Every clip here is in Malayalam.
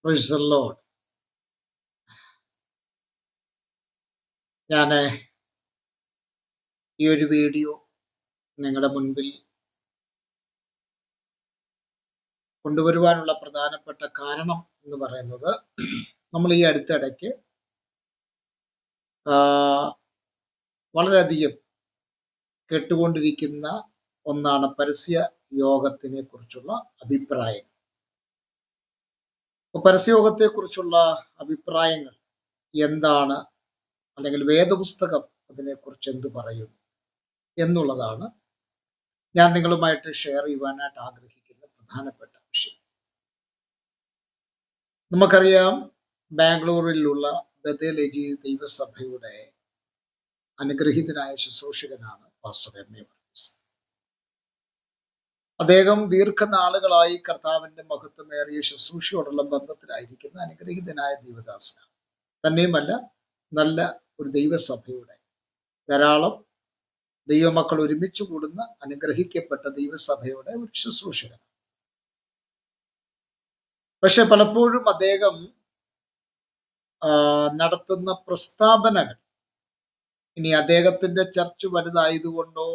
Praise the Lord. ഞാൻ ഈ ഒരു വീഡിയോ നിങ്ങളുടെ മുൻപിൽ കൊണ്ടുവരുവാനുള്ള പ്രധാനപ്പെട്ട കാരണം എന്ന് പറയുന്നത്, നമ്മൾ ഈ അടുത്തിടയ്ക്ക് വളരെയധികം കേട്ടുകൊണ്ടിരിക്കുന്ന ഒന്നാണ് പരസ്യ യോഗത്തിനെ കുറിച്ചുള്ള അഭിപ്രായം. പരസ്യയോഗത്തെ കുറിച്ചുള്ള അഭിപ്രായങ്ങൾ എന്താണ്, അല്ലെങ്കിൽ വേദപുസ്തകം അതിനെക്കുറിച്ച് എന്ത് പറയുന്നു എന്നുള്ളതാണ് ഞാൻ നിങ്ങളുമായിട്ട് ഷെയർ ചെയ്യുവാനായിട്ട് ആഗ്രഹിക്കുന്ന പ്രധാനപ്പെട്ട വിഷയം. നമുക്കറിയാം, ബാംഗ്ലൂരിലുള്ള ബഥേൽ ദൈവസഭയുടെ അനുഗ്രഹീതനായ ശുശ്രൂഷകനാണ് പാസ്റ്റർ എം.എ. വർഗീസ്. അദ്ദേഹം ദീർഘനാളുകളായി കർത്താവിന്റെ മഹത്വമേറിയ ശുശ്രൂഷയോടുള്ള ബന്ധത്തിലായിരിക്കുന്ന അനുഗ്രഹീതനായ ദൈവദാസനാണ്. തന്നെയുമല്ല, നല്ല ഒരു ദൈവസഭയുടെ ധാരാളം ദൈവമക്കൾ ഒരുമിച്ച് കൂടുന്ന അനുഗ്രഹിക്കപ്പെട്ട ദൈവസഭയുടെ ഒരു ശുശ്രൂഷകൻ. പക്ഷെ പലപ്പോഴും അദ്ദേഹം നടത്തുന്ന പ്രസ്താവനകൾ, ഇനി അദ്ദേഹത്തിന്റെ ചർച്ച് വലുതായതുകൊണ്ടോ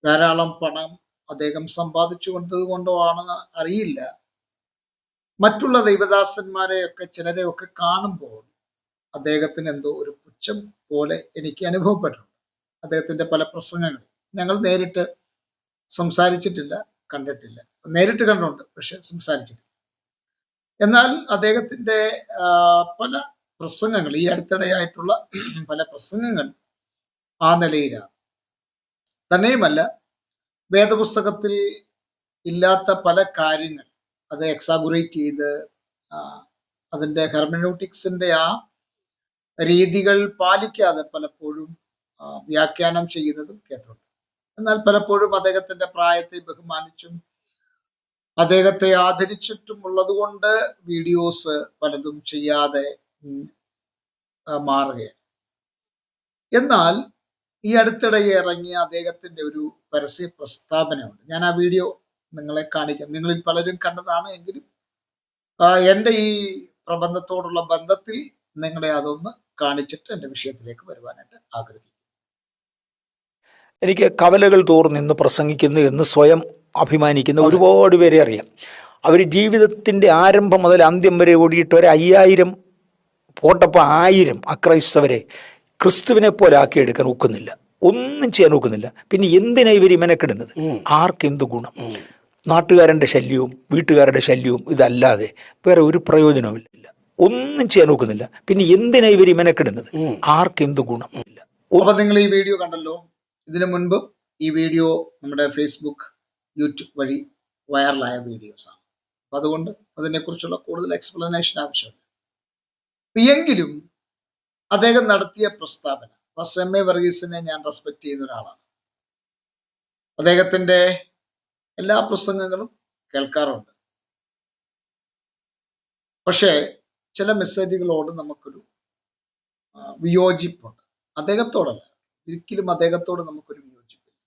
ധാരാളം പണം അദ്ദേഹം സമ്പാദിച്ചു കൊണ്ടതുകൊണ്ടോ ആണെന്ന് അറിയില്ല, മറ്റുള്ള ദൈവദാസന്മാരെയൊക്കെ ചിലരെയൊക്കെ കാണുമ്പോൾ അദ്ദേഹത്തിന് എന്തോ ഒരു പുച്ഛം പോലെ എനിക്ക് അനുഭവപ്പെട്ടിട്ടുണ്ട്. അദ്ദേഹത്തിന്റെ പല പ്രസംഗങ്ങൾ ഞങ്ങൾ നേരിട്ട് സംസാരിച്ചിട്ടില്ല, കണ്ടിട്ടില്ല. നേരിട്ട് കണ്ടുണ്ട്, പക്ഷെ സംസാരിച്ചിട്ടില്ല. എന്നാൽ അദ്ദേഹത്തിന്റെ പല പ്രസംഗങ്ങൾ, ഈ അടുത്തിടെയായിട്ടുള്ള പല പ്രസംഗങ്ങൾ ആ നിലയിലാണ്. തന്നെയുമല്ല, വേദപുസ്തകത്തിൽ ഇല്ലാത്ത പല കാര്യങ്ങൾ അത് എക്സാഗുറേറ്റ് ചെയ്ത് അതിന്റെ ഹെർമനോട്ടിക്സിന്റെ ആ രീതികൾ പാലിക്കാതെ പലപ്പോഴും വ്യാഖ്യാനം ചെയ്യുന്നതും കേട്ടിട്ടുണ്ട്. എന്നാൽ പലപ്പോഴും അദ്ദേഹത്തിന്റെ പ്രായത്തെ ബഹുമാനിച്ചും അദ്ദേഹത്തെ ആദരിച്ചിട്ടും ഉള്ളത് കൊണ്ട് വീഡിയോസ് പലതും ചെയ്യാതെ മാറുകയാണ്. എന്നാൽ ഈ അടുത്തിടെ ഇറങ്ങിയ അദ്ദേഹത്തിന്റെ ഒരു പരസ്യ പ്രസ്താവനയുണ്ട്. ഞാൻ ആ വീഡിയോ നിങ്ങളെ കാണിക്കാം. നിങ്ങളിൽ പലരും കണ്ടതാണ് എങ്കിലും എൻ്റെ ഈ പ്രബന്ധത്തോടുള്ള ബന്ധത്തിൽ നിങ്ങളെ അതൊന്ന് കാണിച്ചിട്ട് എൻ്റെ വിഷയത്തിലേക്ക് വരുവാനായിട്ട് ആഗ്രഹിക്കുന്നു. എനിക്ക് കവലകൾ തോറും നിന്ന് പ്രസംഗിക്കുന്നു എന്ന് സ്വയം അഭിമാനിക്കുന്ന ഒരുപാട് പേരെ അറിയാം. അവർ ജീവിതത്തിൻ്റെ ആരംഭം മുതൽ അന്ത്യം വരെ ഓടിയിട്ട് ഒരു 5000 പോട്ടപ്പം 1000 അക്രൈസ്തവരെ ക്രിസ്തുവിനെ പോലെ ആക്കിയെടുക്കാൻ ഒക്കുന്നില്ല, ഒന്നും ചെയ്യാൻ ഒക്കുന്നില്ല. പിന്നെ എന്തിനാ ഇവർ മെനക്കെടുന്നത്? ആർക്കെന്ത് ഗുണം? നാട്ടുകാരൻ്റെ ശല്യവും വീട്ടുകാരുടെ ശല്യവും ഇതല്ലാതെ വേറെ ഒരു പ്രയോജനവുമില്ല. ഒന്നും ചെയ്യാൻ ഒക്കുന്നില്ല. പിന്നെ എന്തിനാ ഇവർ മെനക്കെടുന്നത്? ആർക്കെന്ത് ഗുണം? അപ്പൊ നിങ്ങൾ ഈ വീഡിയോ കണ്ടല്ലോ. ഇതിനു മുൻപ് ഈ വീഡിയോ നമ്മുടെ ഫേസ്ബുക്ക്, യൂട്യൂബ് വഴി വൈറലായ വീഡിയോസാണ്. അപ്പൊ അതുകൊണ്ട് അതിനെക്കുറിച്ചുള്ള കൂടുതൽ എക്സ്പ്ലനേഷൻ ആവശ്യമില്ല. എങ്കിലും അദ്ദേഹം നടത്തിയ പ്രസ്താവന, പാസ്റ്റർ എം.എ. വർഗീസിനെ ഞാൻ റെസ്പെക്ട് ചെയ്യുന്ന ഒരാളാണ്. അദ്ദേഹത്തിന്റെ എല്ലാ പ്രസംഗങ്ങളും കേൾക്കാറുണ്ട്. പക്ഷേ ചില മെസ്സേജുകളോട് നമുക്കൊരു വിയോജിപ്പുണ്ട്. അദ്ദേഹത്തോടല്ല, ഒരിക്കലും അദ്ദേഹത്തോട് നമുക്കൊരു വിയോജിപ്പില്ല.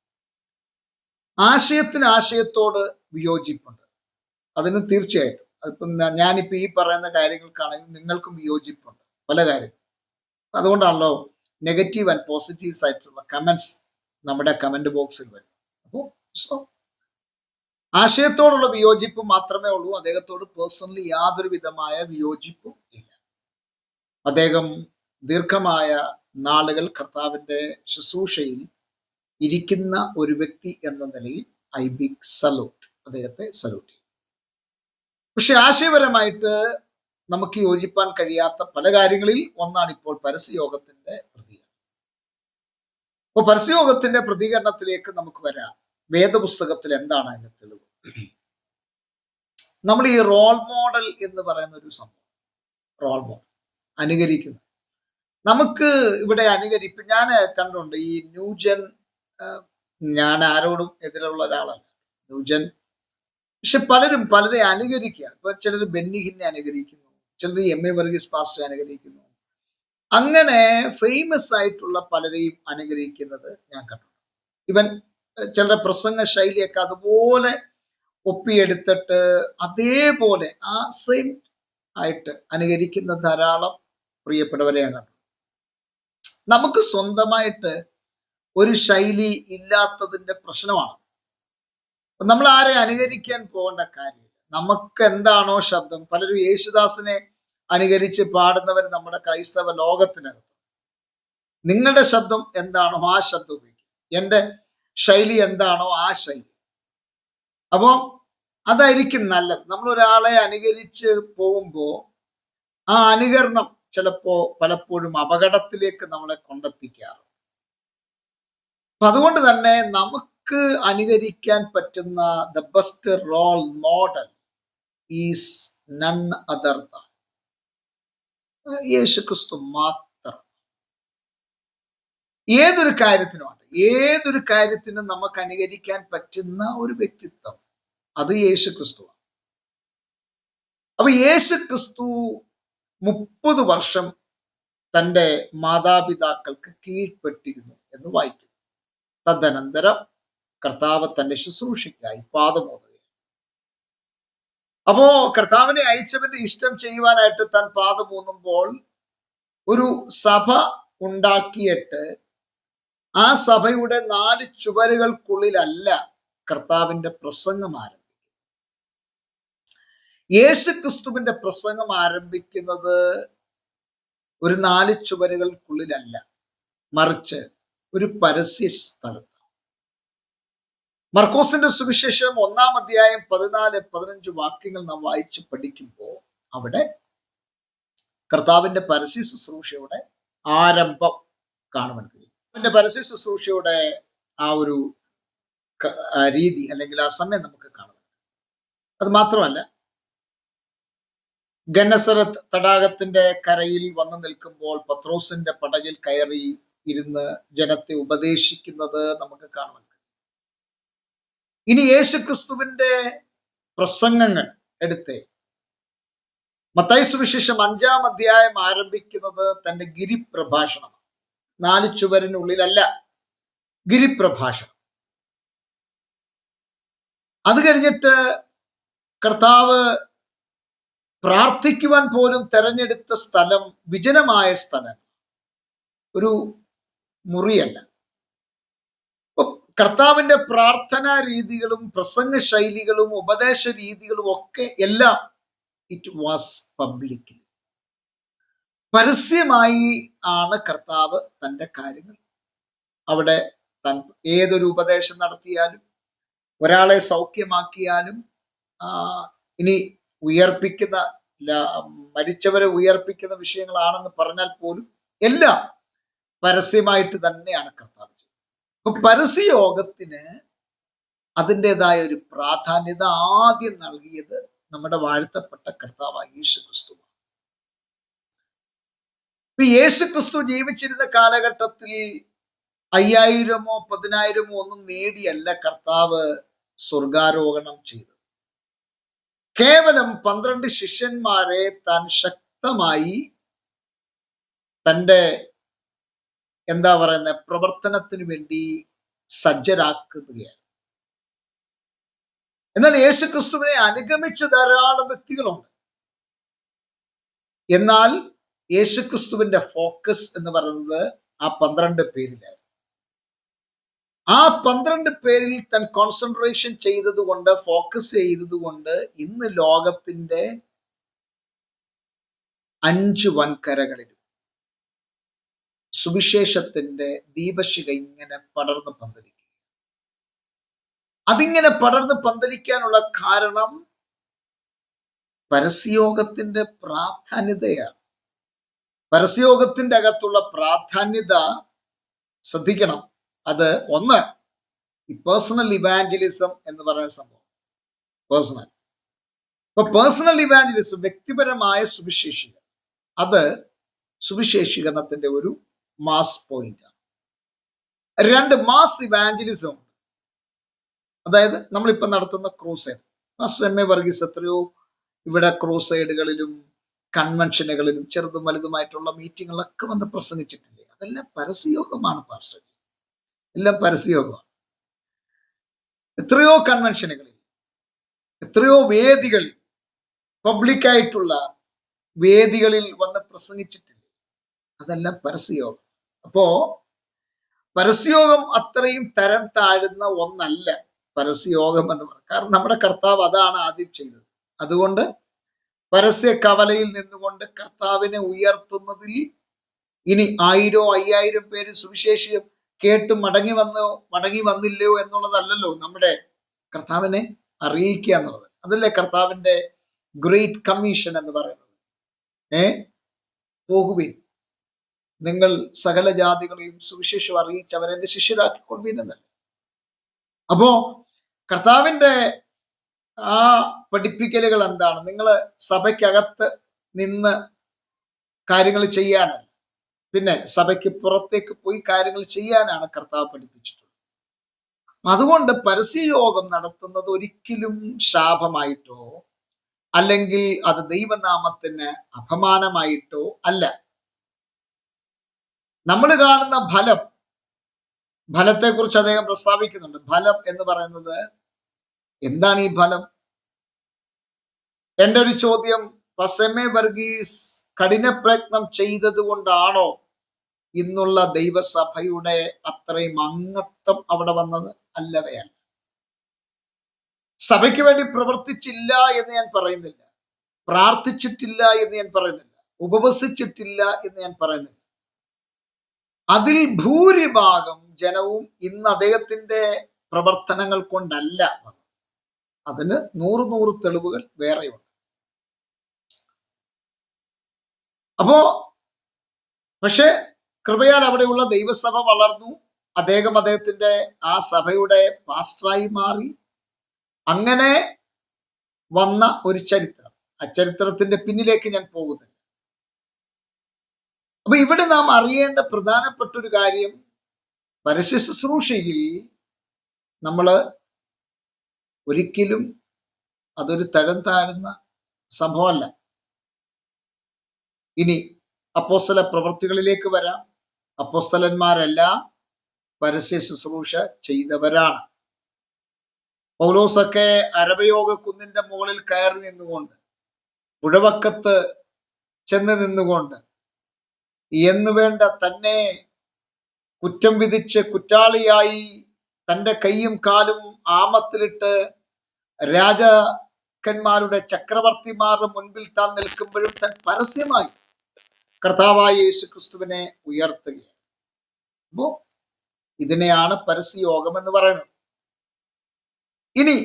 ആശയത്തോട് വിയോജിപ്പുണ്ട്. അതിന് തീർച്ചയായിട്ടും അതിപ്പം ഞാനിപ്പോൾ ഈ പറയുന്ന കാര്യങ്ങൾക്കാണെങ്കിൽ നിങ്ങൾക്കും വിയോജിപ്പുണ്ട് പല കാര്യങ്ങളും. അതുകൊണ്ടാണല്ലോ നെഗറ്റീവ് ആൻഡ് പോസിറ്റീവ്സ് ആയിട്ടുള്ള കമന്റ്സ് നമ്മുടെ കമന്റ് ബോക്സിൽ വരും. അപ്പോൾ ആശയത്തോടുള്ള വിയോജിപ്പ് മാത്രമേ ഉള്ളൂ. അദ്ദേഹത്തോട് പേഴ്സണലി യാതൊരു വിധമായ വിയോജിപ്പും ഇല്ല. അദ്ദേഹം ദീർഘമായ നാളുകൾ കർത്താവിന്റെ ശുശ്രൂഷയിൽ ഇരിക്കുന്ന ഒരു വ്യക്തി എന്ന നിലയിൽ ഐ ബിഗ് സല്യൂട്ട്, അദ്ദേഹത്തെ സല്യൂട്ട് ചെയ്യും. പക്ഷെ ആശയപരമായിട്ട് നമുക്ക് യോജിപ്പാൻ കഴിയാത്ത പല കാര്യങ്ങളിൽ ഒന്നാണ് ഇപ്പോൾ പരസ്യയോഗത്തിന്റെ പ്രതികരണം. അപ്പോൾ പരസ്യയോഗത്തിന്റെ പ്രതികരണത്തിലേക്ക് നമുക്ക് വരാം. വേദപുസ്തകത്തിൽ എന്താണ് അതിന്റെ തെളിവ്? നമ്മൾ ഈ റോൾ മോഡൽ എന്ന് പറയുന്ന ഒരു സംഭവം, റോൾ മോഡൽ അനുകരിക്കുന്നു. നമുക്ക് ഇവിടെ അനുകരിപ്പ് ഞാൻ കണ്ടുണ്ട്. ഈ ന്യൂജൻ, ഞാൻ ആരോടും എതിരുള്ള ഒരാളല്ല, ന്യൂജൻ. പക്ഷെ പലരെ അനുകരിക്കുകയാണ്. ഇപ്പൊ ചിലർ ബെന്നിഹിനെ അനുകരിക്കുന്നു, ചിലർ എം.എ. വർഗീസ് പാസ്റ്ററെ അനുകരിക്കുന്നു. അങ്ങനെ ഫേമസ് ആയിട്ടുള്ള പലരെയും അനുകരിക്കുന്നത് ഞാൻ കണ്ടു. ഇവൻ ചിലരുടെ പ്രസംഗ ശൈലിയൊക്കെ അതുപോലെ ഒപ്പിയെടുത്തിട്ട് അതേപോലെ ആ സെയിം ആയിട്ട് അനുകരിക്കുന്ന ധാരാളം പ്രിയപ്പെട്ടവരെ ഞാൻ കണ്ടു. നമുക്ക് സ്വന്തമായിട്ട് ഒരു ശൈലി ഇല്ലാത്തതിന്റെ പ്രശ്നമാണ്. നമ്മൾ ആരെ അനുകരിക്കാൻ പോകേണ്ട കാര്യമില്ല. നമുക്ക് എന്താണോ ശബ്ദം, പലരും യേശുദാസിനെ അനുകരിച്ച് പാടുന്നവർ നമ്മുടെ ക്രൈസ്തവ ലോകത്തിനകത്ത്. നിങ്ങളുടെ ശബ്ദം എന്താണോ ആ ശബ്ദം ഉപയോഗിക്കും. എൻ്റെ ശൈലി എന്താണോ ആ ശൈലി. അപ്പോ അതായിരിക്കും നല്ലത്. നമ്മൾ ഒരാളെ അനുകരിച്ച് പോകുമ്പോൾ ആ അനുകരണം പലപ്പോഴും അപകടത്തിലേക്ക് നമ്മളെ കൊണ്ടെത്തിക്കാറ്. അപ്പൊ അതുകൊണ്ട് തന്നെ നമുക്ക് അനുകരിക്കാൻ പറ്റുന്ന the best role model is none other than യേശുക്രിസ്തു മാത്രം. ഏതൊരു കാര്യത്തിനും നമുക്ക് അനുകരിക്കാൻ പറ്റുന്ന ഒരു വ്യക്തിത്വം, അത് യേശുക്രിസ്തുവാണ്. അപ്പൊ യേശുക്രിസ്തു 30 വർഷം തൻ്റെ മാതാപിതാക്കൾക്ക് കീഴ്പ്പെട്ടിരുന്നു എന്ന് വായിക്കുന്നു. തദനന്തരം കർത്താവ് തന്റെ ശുശ്രൂഷയ്ക്കായി പാദമോതുകയാണ്. അപ്പോ കർത്താവിനെ അയച്ചവന്റെ ഇഷ്ടം ചെയ്യുവാനായിട്ട് താൻ പാദമൂന്നുമ്പോൾ ഒരു സഭ ഉണ്ടാക്കിയിട്ട് ആ സഭയുടെ 4 ചുവരുകൾക്കുള്ളിലല്ല കർത്താവിന്റെ പ്രസംഗം ആരംഭിക്കുന്നത്. യേശുക്രിസ്തുവിന്റെ പ്രസംഗം ആരംഭിക്കുന്നത് ഒരു 4 ചുവരുകൾക്കുള്ളിലല്ല, മറിച്ച് ഒരു പരസ്യ സ്ഥലത്ത്. മർക്കോസിന്റെ സുവിശേഷം 1-ാം അധ്യായം 14-15 വാക്യങ്ങൾ നാം വായിച്ച് പഠിക്കുമ്പോൾ അവിടെ കർത്താവിന്റെ പരസ്യ ശുശ്രൂഷയുടെ ആരംഭം കാണുവാൻ കഴിയും. അവന്റെ പരസ്യ ശുശ്രൂഷയുടെ ആ ഒരു രീതി അല്ലെങ്കിൽ ആ സമയം നമുക്ക് കാണുവാൻ. അത് മാത്രമല്ല, ഗന്നസറത്ത് തടാകത്തിന്റെ കരയിൽ വന്നു നിൽക്കുമ്പോൾ പത്രോസിന്റെ പടകിൽ കയറി ഇരുന്ന് ജനത്തെ ഉപദേശിക്കുന്നത് നമുക്ക് കാണുവാൻ കഴിയും. ഇനി യേശുക്രിസ്തുവിന്റെ പ്രസംഗങ്ങൾ എടുത്തേ. മത്തായി സുവിശേഷം 5-ാം അധ്യായം ആരംഭിക്കുന്നത് തന്റെ ഗിരിപ്രഭാഷണമാണ്. 4 ചുവരിനുള്ളിലല്ല, ഗിരിപ്രഭാഷണം. അത് കഴിഞ്ഞിട്ട് കർത്താവ് പ്രാർത്ഥിക്കുവാൻ പോലും തെരഞ്ഞെടുത്ത സ്ഥലം വിജനമായ സ്ഥലം, ഒരു മുറിയല്ല. കർത്താവിന്റെ പ്രാർത്ഥനാ രീതികളും പ്രസംഗ ശൈലികളും ഉപദേശ രീതികളും ഒക്കെ എല്ലാം ഇറ്റ് വാസ് പബ്ലിക്. പരസ്യമായി ആണ് കർത്താവ് തന്റെ കാര്യങ്ങൾ അവിടെ ഏതൊരു ഉപദേശം നടത്തിയാലും, ഒരാളെ സൗഖ്യമാക്കിയാലും, ഇനി മരിച്ചവരെ ഉയർപ്പിക്കുന്ന വിഷയങ്ങളാണെന്ന് പറഞ്ഞാൽ പോലും എല്ലാം പരസ്യമായിട്ട് തന്നെയാണ് കർത്താവ്. അപ്പൊ പരസ്യയോഗത്തിന് അതിൻ്റെതായ ഒരു പ്രാധാന്യത ആദ്യം നൽകിയത് നമ്മുടെ വാഴ്ത്തപ്പെട്ട കർത്താവായ യേശുക്രിസ്തു. ഇപ്പൊ യേശുക്രിസ്തു ജീവിച്ചിരുന്ന കാലഘട്ടത്തിൽ 5000-ഓ 10,000-ഓ ഒന്നും നേടിയല്ല കർത്താവ് സ്വർഗാരോഹണം ചെയ്തത്. കേവലം 12 ശിഷ്യന്മാരെ താൻ ശക്തമായി തൻ്റെ പ്രവർത്തനത്തിന് വേണ്ടി സജ്ജരാക്കുകയാണ്. എന്നാൽ യേശുക്രിസ്തുവിനെ അനുഗമിച്ച ധാരാളം വ്യക്തികളുണ്ട്. എന്നാൽ യേശുക്രിസ്തുവിന്റെ ഫോക്കസ് എന്ന് പറയുന്നത് ആ 12 പേരിലായിരുന്നു. ആ 12 പേരിൽ താൻ കോൺസെൻട്രേഷൻ ചെയ്തതുകൊണ്ട്, ഫോക്കസ് ചെയ്തതുകൊണ്ട് ഇന്ന് ലോകത്തിന്റെ 5 വൻകരകളിലും സുവിശേഷത്തിന്റെ ദീപശിഖ ഇങ്ങനെ പടർന്ന് പന്തലിക്കുക. അതിങ്ങനെ പടർന്ന് പന്തലിക്കാനുള്ള കാരണം പരസ്യയോഗത്തിന്റെ പ്രാധാന്യതയാണ്. പരസ്യയോഗത്തിന്റെ അകത്തുള്ള പ്രാധാന്യത ശ്രദ്ധിക്കണം. അത് ഒന്ന്, ഈ പേഴ്സണൽ ഇവാഞ്ചലിസം എന്ന് പറയുന്ന സംഭവം. പേഴ്സണൽ ഇവാഞ്ചലിസം, വ്യക്തിപരമായ സുവിശേഷീകരണം, അത് സുവിശേഷീകരണത്തിന്റെ ഒരു മാസ് പോയിന്റ് ആണ്. 2, മാസ് ഇവാഞ്ചലിസം. അതായത് നമ്മളിപ്പോ നടത്തുന്ന ക്രൂസൈഡ്. Pastor MA. വർഗീസ് എത്രയോ ഇവിടെ ക്രൂസൈഡുകളിലും കൺവെൻഷനുകളിലും ചെറുതും വലുതുമായിട്ടുള്ള മീറ്റിങ്ങുകളൊക്കെ വന്ന് പ്രസംഗിച്ചിട്ടില്ലേ? അതെല്ലാം പരസ്യയോഗമാണ് പാസ്റ്റർ, എല്ലാം പരസ്യയോഗമാണ്. എത്രയോ കൺവെൻഷനുകളിൽ, എത്രയോ വേദികളിൽ പബ്ലിക്കായിട്ടുള്ള വേദികളിൽ വന്ന് പ്രസംഗിച്ചിട്ടില്ല. അതെല്ലാം പരസ്യയോഗം. അപ്പോ പരസ്യയോഗം അത്രയും തരം താഴുന്ന ഒന്നല്ല പരസ്യയോഗം എന്ന് പറയുന്നത്. കാരണം നമ്മുടെ കർത്താവ് അതാണ് ആദ്യം ചെയ്തത്. അതുകൊണ്ട് പരസ്യ കവലയിൽ നിന്നുകൊണ്ട് കർത്താവിനെ ഉയർത്തുന്നതിൽ ഇനി 1000 5000 പേര് സുവിശേഷം കേട്ട് മടങ്ങി വന്നില്ലയോ എന്നുള്ളതല്ലല്ലോ നമ്മുടെ കർത്താവിനെ അറിയിക്കുക എന്നുള്ളത്. അതല്ലേ കർത്താവിന്റെ ഗ്രേറ്റ് കമ്മീഷൻ എന്ന് പറയുന്നത്. പോകുവിൻ, നിങ്ങൾ സകല ജാതികളെയും സുവിശേഷം അറിയിച്ച് അവരെ എന്റെ ശിഷ്യരാക്കിക്കൊള്ളുവിൻ എന്നല്ലേ. അപ്പോ കർത്താവിന്റെ ആ പഠിപ്പിക്കലുകൾ എന്താണ്? നിങ്ങൾ സഭയ്ക്കകത്ത് നിന്ന് കാര്യങ്ങൾ ചെയ്യാനല്ല, പിന്നെ സഭയ്ക്ക് പുറത്തേക്ക് പോയി കാര്യങ്ങൾ ചെയ്യാനാണ് കർത്താവ് പഠിപ്പിച്ചിട്ടുള്ളത്. അതുകൊണ്ട് പരസ്യയോഗം നടത്തുന്നത് ഒരിക്കലും ശാപമായിട്ടോ അല്ലെങ്കിൽ അത് ദൈവനാമത്തിന് അപമാനമായിട്ടോ അല്ല. നമ്മൾ കാണുന്ന ഫലത്തെക്കുറിച്ച് അദ്ദേഹം പ്രസ്താവിക്കുന്നുണ്ട്. ഫലം എന്ന് പറയുന്നത് എന്താണ്? ഈ ഫലം, എൻ്റെ ഒരു ചോദ്യം, പസമേ വർഗീസ് കഠിന പ്രയത്നം ചെയ്തത് കൊണ്ടാണോ ഇന്നുള്ള ദൈവസഭയുടെ അത്രയും അംഗത്വം അവിടെ വന്നത്? അല്ലവേ അല്ല. സഭയ്ക്ക് വേണ്ടി പ്രവർത്തിച്ചില്ല എന്ന് ഞാൻ പറയുന്നില്ല, പ്രാർത്ഥിച്ചിട്ടില്ല എന്ന് ഞാൻ പറയുന്നില്ല, ഉപവസിച്ചിട്ടില്ല എന്ന് ഞാൻ പറയുന്നില്ല. അതിൽ ഭൂരിഭാഗം ജനവും ഇന്ന് അദ്ദേഹത്തിന്റെ പ്രവർത്തനങ്ങൾ കൊണ്ടല്ല വന്നത്. അതിന് 100 തെളിവുകൾ വേറെയുണ്ട്. പക്ഷെ കൃപയാൽ അവിടെയുള്ള ദൈവസഭ വളർന്നു. അദ്ദേഹത്തിന്റെ ആ സഭയുടെ പാസ്റ്ററായി മാറി. അങ്ങനെ വന്ന ഒരു ചരിത്രം, ആ ചരിത്രത്തിന്റെ പിന്നിലേക്ക് ഞാൻ പോകുന്നില്ല. അപ്പൊ ഇവിടെ നാം അറിയേണ്ട പ്രധാനപ്പെട്ട ഒരു കാര്യം, പരസ്യ ശുശ്രൂഷയിൽ നമ്മള് ഒരിക്കലും അതൊരു തരം താഴുന്ന സംഭവമല്ല. ഇനി അപ്പോസ്തല പ്രവൃത്തികളിലേക്ക് വരാം. അപ്പോസ്തലന്മാരെല്ലാം പരസ്യ ശുശ്രൂഷ ചെയ്തവരാണ്. പൗലോസൊക്കെ അരബയോഗ കുന്നിന്റെ മുകളിൽ കയറി നിന്നുകൊണ്ട്, പുഴവക്കത്ത് ചെന്ന് നിന്നുകൊണ്ട് എന്നുവേണ്ട തന്നെ കുറ്റം വിധിച്ച് കുറ്റാളിയായി തൻ്റെ കൈയും കാലും ആമത്തിലിട്ട് രാജാക്കന്മാരുടെ ചക്രവർത്തിമാരുടെ മുൻപിൽ താൻ നിൽക്കുമ്പോഴും താൻ പരസ്യമായി കർത്താവായ യേശു ക്രിസ്തുവിനെ ഉയർത്തുകയാണ്. അപ്പോ ഇതിനെയാണ് പരസ്യയോഗം എന്ന് പറയുന്നത്. ഇനി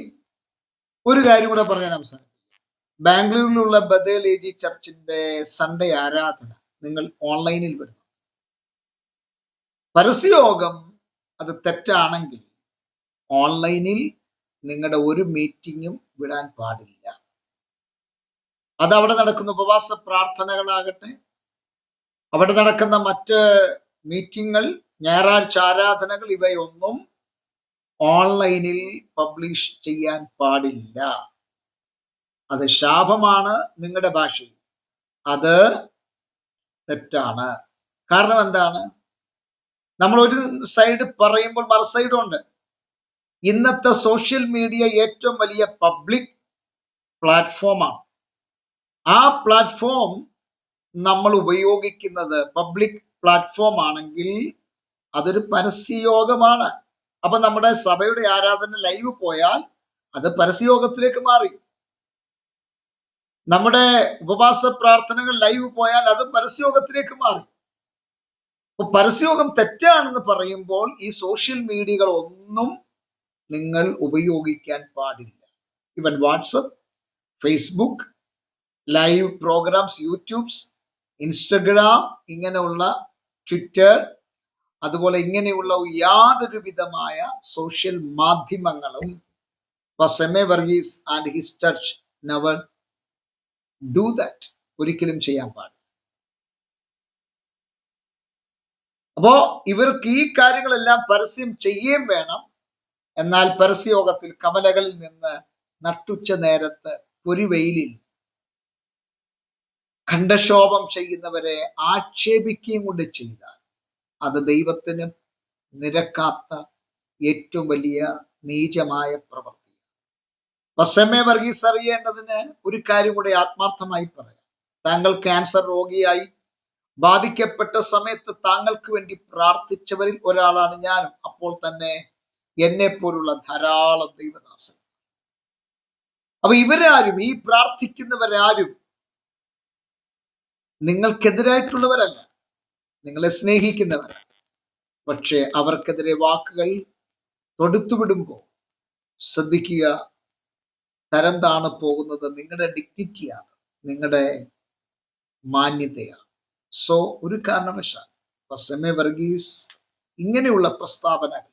ഒരു കാര്യം കൂടെ പറയാൻ അവസാനം, ബാംഗ്ലൂരിലുള്ള ബദേൽ ഏജി ചർച്ചിന്റെ സൺഡേ ആരാധന നിങ്ങൾ ഓൺലൈനിൽ വിടുന്നു. പരസ്യയോഗം അത് തെറ്റാണെങ്കിൽ ഓൺലൈനിൽ നിങ്ങളുടെ ഒരു മീറ്റിങ്ങും വിടാൻ പാടില്ല. അത് അവിടെ നടക്കുന്ന ഉപവാസ പ്രാർത്ഥനകളാകട്ടെ, അവിടെ നടക്കുന്ന മറ്റ് മീറ്റിങ്ങൾ, ഞായറാഴ്ച ആരാധനകൾ, ഇവയൊന്നും ഓൺലൈനിൽ പബ്ലിഷ് ചെയ്യാൻ പാടില്ല. അത് ശാപമാണ് നിങ്ങളുടെ ഭാഷയിൽ. അത് തെറ്റാണ്. കാരണം എന്താണ്? നമ്മൾ ഒരു സൈഡ് പറയുമ്പോൾ മറു സൈഡുണ്ട്. ഇന്നത്തെ സോഷ്യൽ മീഡിയ ഏറ്റവും വലിയ പബ്ലിക് പ്ലാറ്റ്ഫോമാണ്. ആ പ്ലാറ്റ്ഫോം നമ്മൾ ഉപയോഗിക്കുന്നത് പബ്ലിക് പ്ലാറ്റ്ഫോം ആണെങ്കിൽ അതൊരു പരസ്യയോഗമാണ്. അപ്പൊ നമ്മുടെ സഭയുടെ ആരാധന ലൈവ് പോയാൽ അത് പരസ്യയോഗത്തിലേക്ക് മാറി. നമ്മുടെ ഉപവാസ പ്രാർത്ഥനകൾ ലൈവ് പോയാൽ അത് പരസ്യയോഗത്തിലേക്ക് മാറി. അപ്പൊ പരസ്യയോഗം തെറ്റാണെന്ന് പറയുമ്പോൾ ഈ സോഷ്യൽ മീഡിയകൾ ഒന്നും നിങ്ങൾ ഉപയോഗിക്കാൻ പാടില്ല. ഇവൻ WhatsApp, Facebook, live programmes, YouTubes, Instagram, ഇങ്ങനെയുള്ള ട്വിറ്റർ, അതുപോലെ ഇങ്ങനെയുള്ള യാതൊരു വിധമായ സോഷ്യൽ മാധ്യമങ്ങളും പസമേ Varghese and his church never do that. ഒരിക്കലും ചെയ്യാൻ പാടില്ല. അപ്പോ ഇവർക്ക് ഈ കാര്യങ്ങളെല്ലാം പരസ്യം ചെയ്യുകയും വേണം. എന്നാൽ പരസ്യയോഗത്തിൽ കവലകളിൽ നിന്ന് നട്ടുച്ച നേരത്ത് പൊരിവെയിലിൽ ഖണ്ഡശോഭം ചെയ്യുന്നവരെ ആക്ഷേപിക്കുകയും കൊണ്ട് ചെയ്താൽ അത് ദൈവത്തിന് നിരക്കാത്ത ഏറ്റവും വലിയ നീചമായ പ്രവൃത്തി. പസമേ വർഗീസ് അറിയേണ്ടതിന് ഒരു കാര്യം കൂടെ ആത്മാർത്ഥമായി പറയാം. താങ്കൾ ക്യാൻസർ രോഗിയായി ബാധിക്കപ്പെട്ട സമയത്ത് താങ്കൾക്ക് വേണ്ടി പ്രാർത്ഥിച്ചവരിൽ ഒരാളാണ് ഞാനും. അപ്പോൾ തന്നെ എന്നെ പോലുള്ള ധാരാളം ദൈവദാസൻ. അപ്പൊ ഇവരാരും, ഈ പ്രാർത്ഥിക്കുന്നവരാരും നിങ്ങൾക്കെതിരായിട്ടുള്ളവരല്ല, നിങ്ങളെ സ്നേഹിക്കുന്നവരാണ്. പക്ഷെ അവർക്കെതിരെ വാക്കുകൾ തൊടുത്തുവിടുമ്പോൾ ശ്രദ്ധിക്കുക, തരം താണു പോകുന്നത് നിങ്ങളുടെ ഡിഗ്നിറ്റിയാണ്, നിങ്ങളുടെ മാന്യതയാണ്. സോ ഒരു കാരണവശാൽ എം.എ. വർഗീസ് ഇങ്ങനെയുള്ള പ്രസ്താവനകൾ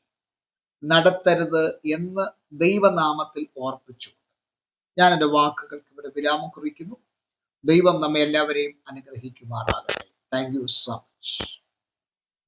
നടത്തരുത് എന്ന് ദൈവനാമത്തിൽ ഓർപ്പിച്ചു ഞാൻ എൻ്റെ വാക്കുകൾക്ക് ഇവിടെ വിരാമം കുറിക്കുന്നു. ദൈവം നമ്മെ എല്ലാവരെയും അനുഗ്രഹിക്കുമാറാകട്ടെ. Thank you so much.